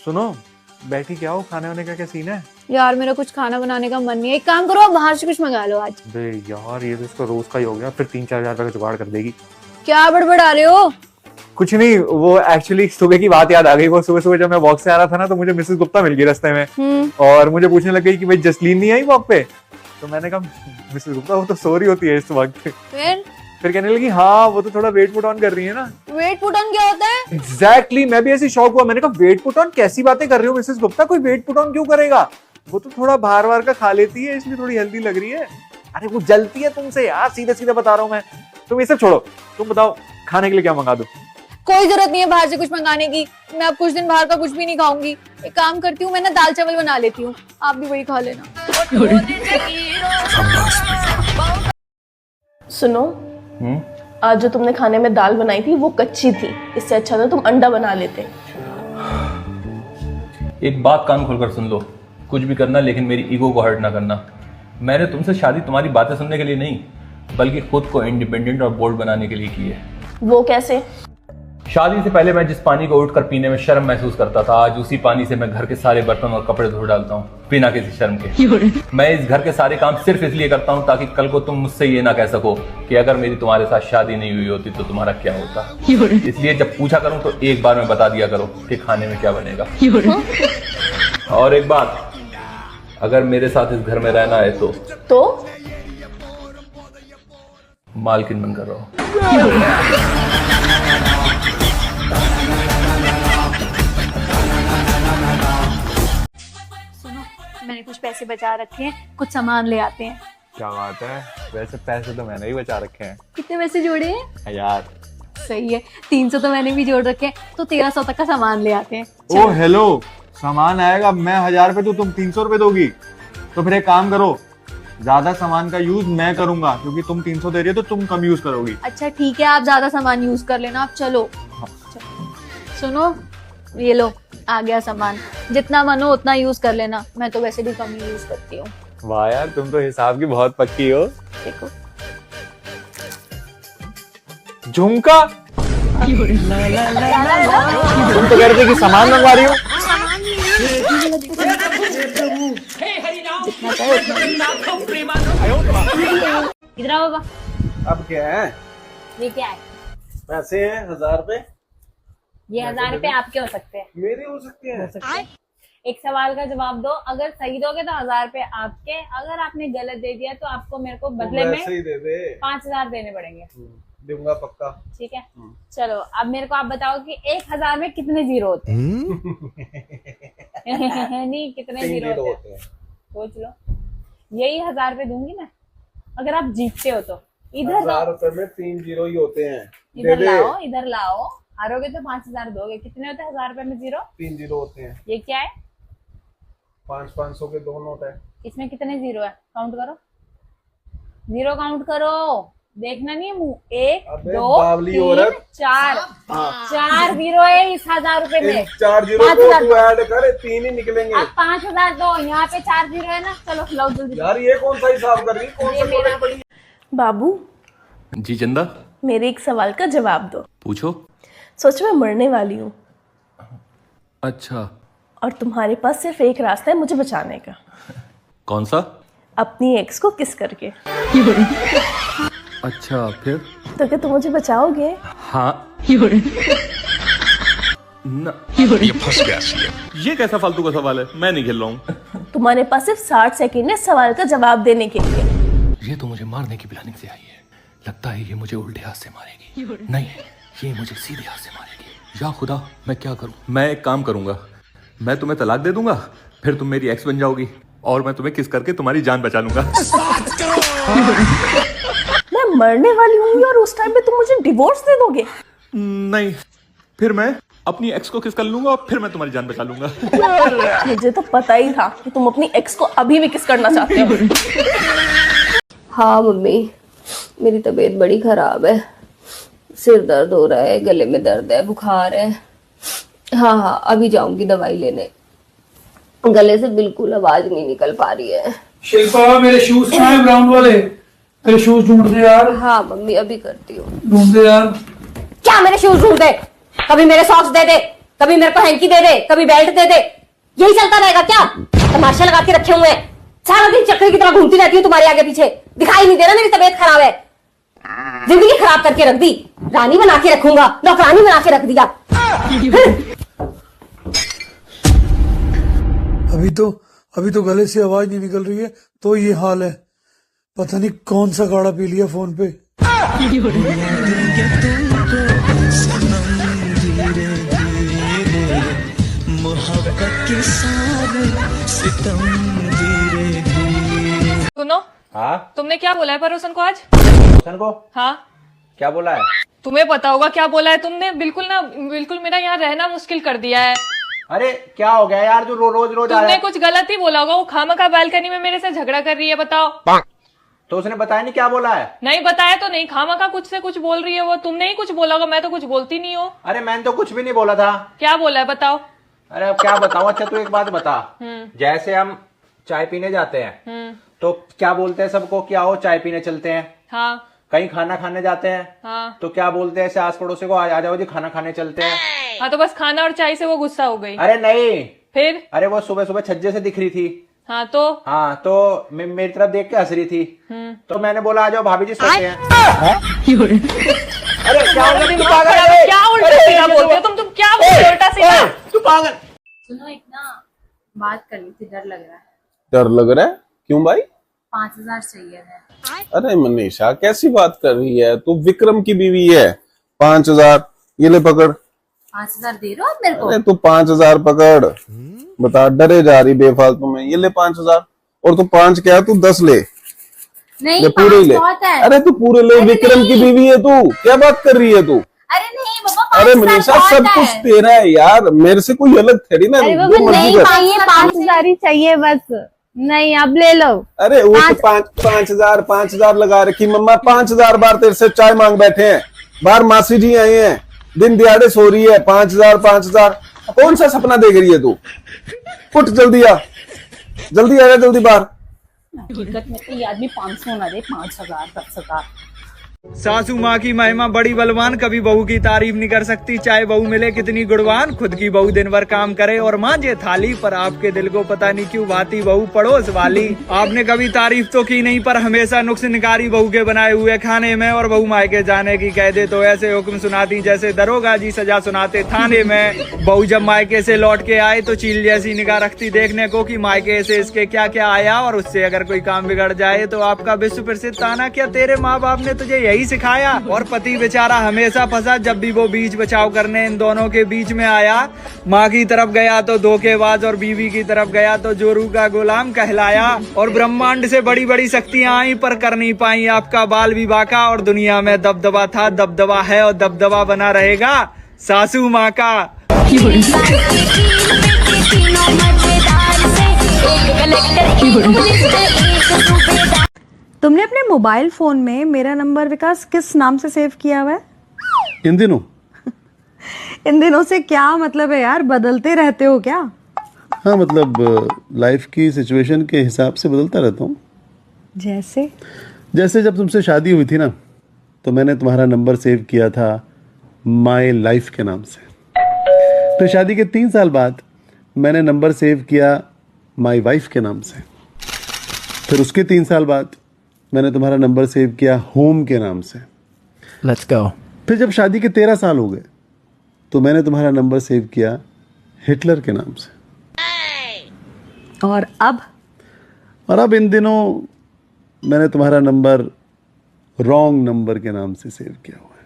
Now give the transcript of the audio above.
सुनो, बैठी क्या हो, खाने वाने का क्या सीन है? यार मेरा कुछ खाना बनाने का मन नहीं है। एक काम करो, आप बाहर से कुछ मंगा लो आज। बे यार, ये तो इसका रोज का ही हो गया, फिर 3-4 हजार का जुगाड़ कर देगी। क्या बड़बड़ा रहे हो? कुछ नहीं, वो एक्चुअली सुबह की बात याद आ गई। वो सुबह सुबह जब मैं वॉक से आ रहा था ना, तो मुझे मिसेस गुप्ता मिल गई रास्ते में और मुझे पूछने लग गई कि भाई जसलीन नहीं आई वॉक पे। तो मैंने कहा मिसेस गुप्ता वो तो सो रही होती है इस वक्त। फिर कहने लगी हाँ वो तो थोड़ा वेट पुट ऑन कर रही है ना। वेट पुट ऑन क्या होता है? एग्जैक्टली, मैं भी ऐसे शॉक हुआ। मैंने कहा वेट पुट ऑन कैसी बातें कर रही हो मिसेस गुप्ता, कोई वेट पुट ऑन क्यों करेगा? वो तो थोड़ा बाहर वार का खा लेती है, इसलिए थोड़ी हेल्दी लग रही है। अरे वो जलती है तुमसे यार, सीधे सीधे बता रहा हूँ मैं। तुम ये सब छोड़ो, तुम बताओ खाने के लिए क्या मंगा दूं? कोई जरूरत नहीं है बाहर से कुछ मंगाने की। मैं अब कुछ दिन बाहर का कुछ भी नहीं खाऊंगी। एक काम करती हूँ, मैं ना दाल चावल बना लेती हूँ, आप भी वही खा लेना। सुनो, आज जो तुमने खाने में दाल बनाई थी वो कच्ची थी, इससे अच्छा था तुम अंडा बना लेते। एक बात कान खोलकर सुन लो, कुछ भी करना लेकिन मेरी ईगो को हर्ट ना करना। मैंने तुमसे शादी तुम्हारी बातें सुनने के लिए नहीं, बल्कि खुद को इंडिपेंडेंट और बोल्ड बनाने के लिए की है। वो कैसे? शादी से पहले मैं जिस पानी को उठकर पीने में शर्म महसूस करता था, आज उसी पानी से मैं घर के सारे बर्तन और कपड़े धो डालता हूँ बिना किसी शर्म के। मैं इस घर के सारे काम सिर्फ इसलिए करता हूँ ताकि कल को तुम मुझसे ये ना कह सको कि अगर मेरी तुम्हारे साथ शादी नहीं हुई होती तो तुम्हारा क्या होता। इसलिए जब पूछा करूँ तो एक बार में बता दिया करो कि खाने में क्या बनेगा। और एक बात, अगर मेरे साथ इस घर में रहना है तो मालकिन बनकर रहो। सुनो, मैंने कुछ पैसे बचा रखे हैं, कुछ सामान ले आते हैं। क्या बात है, वैसे पैसे तो मैंने ही बचा रखे हैं। कितने पैसे जोड़े हैं? यार सही है, 300 तो मैंने भी जोड़ रखे हैं, तो 1300 तक का सामान ले आते हैं। ओ हेलो, सामान आएगा, मैं 1000 रुपए दूं, तुम 300 रुपए दोगी? तो फिर एक काम करो, ज्यादा सामान का यूज मैं करूंगा, क्योंकि तुम 300 दे रही हो तो तुम कम यूज करोगी। अच्छा ठीक है, आप ज्यादा सामान यूज कर लेना, आप चलो। सुनो, ये लो आ गया सामान, जितना मन हो उतना यूज कर लेना, मैं तो वैसे भी कम यूज करती हूँ। वाह यार, तुम तो हिसाब की बहुत पक्की हो। देखो झुमका, तुम तो कह रहे थे कि सामान मंगवा रही हो। इधर आओ बाबा। अब क्या है? ये क्या है? पैसे हैं 1000 रुपए। ये 1000 रुपए आपके हो सकते हैं। मेरे हो सकते हैं। एक सवाल का जवाब दो, अगर सही दोगे तो 1000 रुपए आपके, अगर आपने गलत दे दिया तो आपको मेरे को बदले में ही दे दे। 5000 देने पड़ेंगे। दूंगा पक्का। ठीक है, चलो अब मेरे को आप बताओ कि 1000 में कितने जीरो होते हैं? नहीं, कितने जीरो होते हैं? सोच लो। यही 1000 रुपए दूंगी मैं, अगर आप जीतते हो तो। इधर 1000 रुपए में 3 जीरो ही होते हैं। इधर लाओ, हारोगे तो 5000 दोगे। कितने होते हैं 1000 रुपए में जीरो? 3 जीरो होते हैं। ये क्या है? 500 के 2 नोट है। इसमें कितने जीरो है? काउंट करो, जीरो काउंट करो, देखना नहीं है मुंह। 1 2 3 4 4 जीरो है इस 1000 रुपए में। 4 जीरो को तू ऐड कर, 3 ही निकलेंगे। अब 5000 दो, यहाँ पे 4 जीरो है ना। चलो खिलाओ जल्दी। यार ये कौन सा हिसाब कर रही है? कौन सा मेरा बड़ी? बाबू जी चंदा, मेरे एक सवाल का जवाब दो। पूछो। सोचो मैं मरने वाली हूँ अच्छा, और तुम्हारे पास सिर्फ एक रास्ता है मुझे बचाने का। कौन सा? अपनी एक्स को किस करके। अच्छा फिर? तो क्या तुम मुझे बचाओगे? हाँ ना, ये फंस गया। ये कैसा फालतू का सवाल है, मैं नहीं खेल रहा हूँ। तुम्हारे पास सिर्फ 60 सेकंड है सवाल का जवाब देने के लिए। ये तो मुझे मारने की प्लानिंग से आई है। लगता है ये मुझे उल्टे हाथ से मारेगी। नहीं, ये मुझे सीधे हाथ से मारेगी। या खुदा, मैं क्या करूं? मैं एक काम करूंगा, मैं तुम्हें तलाक दे दूंगा, फिर तुम मेरी एक्स बन जाओगी और मैं तुम्हें किस करके तुम्हारी जान बचा लूंगा। मैं मरने वाली हूँ और उस टाइम पे तुम मुझे डिवोर्स दे दोगे? नहीं, फिर मैं अपनी एक्स को किस कर लूंगा और फिर मैं तुम्हारी जान बचा लूंगा। मुझे तो पता ही था कि तुम अपनी एक्स को अभी भी किस करना चाहते हो। हाँ मम्मी, मेरी तबीयत बड़ी खराब है, सिर दर्द हो रहा है, गले में दर्द है, बुखार है। हाँ, अभी जाऊंगी दवाई लेने। गले से बिल्कुल आवाज नहीं निकल पा रही है। शिल्पा, मेरे शूज कहाँ हैं ब्राउन वाले? मेरे शूज ढूंढ दे यार। हाँ मम्मी, अभी करती हूँ। ढूंढ दे यार। क्या मेरे शूज ढूंढ दे? कभी मेरे सॉक्स दे दे, कभी मेरे को हैंकी दे दे, कभी बेल्ट दे दे, यही चलता रहेगा क्या? तमाशा लगा के रखे हुए हैं, सारा दिन चक्कर की तरह घूमती रहती हूँ तुम्हारे आगे पीछे, दिखाई नहीं दे रहा मेरी तबीयत खराब है, जिंदगी खराब करके रख दी, रानी बना के रखूंगा, नौकरानी बना के रख दिया। अभी तो गले से आवाज नहीं निकल रही है तो ये हाल है। पता नहीं कौन सा गाड़ा पी लिया फोन पे। सुनो, हाँ तुमने क्या बोला है परोसन को आज? रोशन को हाँ, क्या बोला है? तुम्हें पता होगा क्या बोला है तुमने। बिल्कुल मेरा यहाँ रहना मुश्किल कर दिया है। अरे क्या हो गया यार जो रोज रोज तुमने कुछ गलत ही बोला होगा। वो खामखा बालकनी में मेरे से झगड़ा कर रही है, बताओ। तो उसने बताया नहीं क्या बोला है? नहीं बताया तो नहीं, खामखा कुछ से कुछ बोल रही है वो। तुमने ही कुछ बोला होगा, मैं तो कुछ बोलती नहीं हूँ। अरे मैंने तो कुछ भी नहीं बोला था। क्या बोला है बताओ। अरे अब क्या बताऊं। अच्छा तू एक बात बता, जैसे हम चाय पीने जाते हैं तो क्या बोलते हैं सबको, क्या हो चाय पीने चलते हैं। हाँ कहीं खाना खाने जाते हैं हाँ, तो क्या बोलते हैं ऐसे आस पड़ोसी को, आ जाओ जी खाना खाने चलते हैं। हाँ तो बस खाना और चाय से वो गुस्सा हो गई। अरे नहीं, फिर? अरे वो सुबह सुबह छज्जे से दिख रही थी। हाँ तो मेरी तरफ देख के हंस रही थी। तो मैंने बोला आ जाओ भाभी जी सोते हैं। अरे क्या हो गया, तू पागल है? क्या उल्टा सीधा बोलते हो तुम क्या बोलते हो उल्टा सीधा? तू पागल। सुनो, एक ना बात करनी थी, डर लग रहा है। डर लग रहा है? क्यों भाई? 5,000 चाहिए है। अरे मनीषा कैसी बात कर रही है, तू विक्रम की बीवी है। 5,000 ये ले पकड़। 5,000 दे रहे हो आप मेरे को? अरे तू 5,000 पकड़, बता डरे जा रही बेफालतू में। ये ले 5,000, और तू 5 क्या तू 10 ले। नहीं, ये पूरे 5 ले। बहुत है। अरे तू पूरे ले, विक्रम की बीवी है तू, क्या बात कर रही है तू? अरे नहीं बाबा, अरे 5,000 मनीषा बहुत सब है। कुछ तेरा है यार, मेरे से कोई अलग थोड़ी ना। अरे जो बाबा मर्जी नहीं कर। चाहिए, 5,000 ही चाहिए बस। नहीं अब ले लो। अरे वो तो 5,000 लगा रखी मम्मा। 5,000 बार तेरे से चाय मांग बैठे हैं, बाहर मासी जी आई हैं, दिन दिहाड़े सो रही है। 5,000 कौन सा सपना देख रही है तू? उठ जल्दी आ, जल्दी आ जा, जल्दी बाहर। हकीकत में तो ये आदमी 500 ना दे, 5,000 10,000। सासू माँ की महिमा बड़ी बलवान, कभी बहू की तारीफ नहीं कर सकती, चाहे बहू मिले कितनी गुणवान। खुद की बहू दिन भर काम करे और मांझे थाली, पर आपके दिल को पता नहीं क्यों भाती बहू पड़ोस वाली। आपने कभी तारीफ तो की नहीं, पर हमेशा नुक्स निकारी बहू के बनाए हुए खाने में। और बहू मायके जाने की कह दे तो ऐसे हुक्म सुनाती जैसे दरोगा जी सजा सुनाते थाने में। बहू जब मायके से लौट के आए तो चील जैसी निगाह रखती देखने को कि मायके से इसके क्या क्या आया, और उससे अगर कोई काम बिगड़ जाए तो आपका विश्व प्रसिद्ध ताना, क्या तेरे माँ बाप ने तुझे यही सिखाया। और पति बेचारा हमेशा फंसा, जब भी वो बीच बचाव करने इन दोनों के बीच में आया। माँ की तरफ गया तो धोखेबाज, और बीवी की तरफ गया तो जोरू का गुलाम कहलाया। और ब्रह्मांड से बड़ी बड़ी शक्तियां आई, पर कर नहीं पाई आपका बाल विवाह का। और दुनिया में दबदबा था, दबदबा है, और दबदबा बना रहेगा सासू माँ का। तुमने अपने मोबाइल फोन में मेरा नंबर विकास किस नाम से सेव किया हुआ है? इन दिनों इन दिनों से क्या मतलब है यार, बदलते रहते हो क्या? हाँ मतलब लाइफ की सिचुएशन के हिसाब से बदलता रहता हूँ। जैसे जब तुमसे शादी हुई थी ना, तो मैंने तुम्हारा नंबर सेव किया था माई लाइफ के नाम से। फिर शादी के 3 साल बाद मैंने नंबर सेव किया माई वाइफ के नाम से। फिर उसके 3 साल बाद मैंने तुम्हारा नंबर सेव किया होम के नाम से। Let's go. फिर जब शादी के 13 साल हो गए तो मैंने तुम्हारा नंबर सेव किया हिटलर के नाम से। और अब इन दिनों मैंने तुम्हारा नंबर रॉन्ग नंबर के नाम से सेव किया हुआ है।